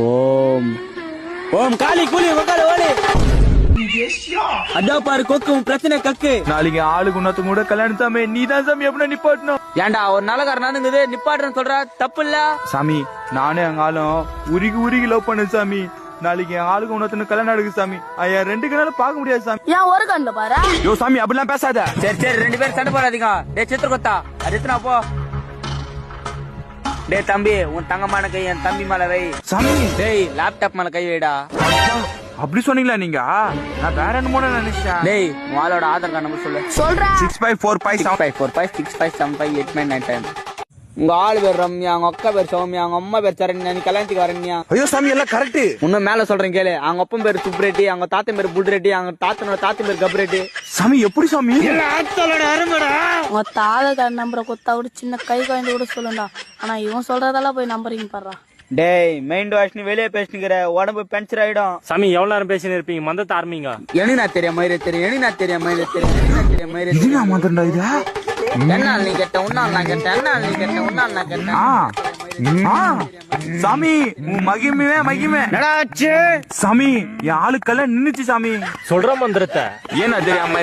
ஓம் ஓம் காளி கூலி உக்கால ஓடி. அதான் பாரு கொக்கு உன் பிரச்சனை கக்கு. நாளைக்கு ஆளுக்கு உன்னத்துக்கு கூட கல்யாணம் சாமி நீ தான் சாமி எப்படி நிப்பாட்டணும். ஏன்டா ஒரு நல்லகாரனானுங்குது நிப்பாட்டுறேன்னு சொல்ற தப்பு இல்ல சாமி. நானே எங்க ஆளும் உருகி உருகி லவ் பண்ணு சாமி. நாளைக்கு என் ஆளுக்கு உன்னத்துக்கு கல்யாணம் நடக்குது சாமி. ஐயா 2 கண்ணால பாக்க முடியாது சாமி. ஏன் ஒரு கண்ணுல பாரு. யோ சாமி அப்படிலாம் பேசாத. சரி சரி 2 பேரும் சண்டை போடாதீங்க. டேய் சித்திர கொத்தா அது எத்தனா போ. டேய் தம்பி உன் தங்கமான கை என் தம்பி மேல வை. சாமி டேய் லேப்டாப் மேல கை வைடா. அப்படி சொன்னீங்களா நீங்க? நான் வேற என்னமோ நினைச்சேன். டேய் உன் ஆளோட ஆதார் கார்டு நம்பர் சொல்லு. சொல்றேன் 654565658589 உங்க ஆளு பேர் ரம்யா, அவங்க அக்கா பேர் சௌமியா, அவங்க அம்மா பேர் சரண்யா, நீ கல்யாணத்துக்கு வரண்யா. ஐயோ சாமி எல்லாம் கரெக்ட். இன்னும் மேல சொல்றேன் கேளு. அவங்க அப்பன் பேர் சுப்ரெட்டி, அவங்க தாத்தன் பேர் புல்ரெட்டி, அவங்க தாத்தனோட தாத்தன் பேர் கப்ரெட்டி. சாமி எப்படி சாமி? உங்க ஆதார் கார்டு நம்பரை கொத்தா கூட சின்ன கை குழந்தை கூட சொல்லுண்டா. ஆனா இவன் சொல்றதெல்லாம் போய் நம்புறீங்க பாடுறா. டேய் மைண்ட் வாஷ் நீ வெளியே பேசினுக்கிற உடம்பு பென்சர் ஆயிடும். சாமி எவ்வளவு நேரம் பேசினு இருப்பீங்க? மந்தத்தை ஆரம்பிங்க. எனக்கு நான் தெரியும் மயிரை தெரியும், எனக்கு நான் தெரியும் மயிரை தெரியும், எனக்கு நான் தெரியும் மயிரை இது தெரியும். நான் மாத்தண்டா இது. என்ன நீ கேட்ட உன்னால் நான் கேட்டேன், என்ன நீ கேட்ட உன்னால் நான் கேட்டேன். சாமி உன் மகிமே மகிமே. என்னடாச்சு சாமி என் ஆளுக்கெல்லாம் நின்னுச்சு சாமி. சொல்ற மந்திரத்தை ஏன்னா தெரியாம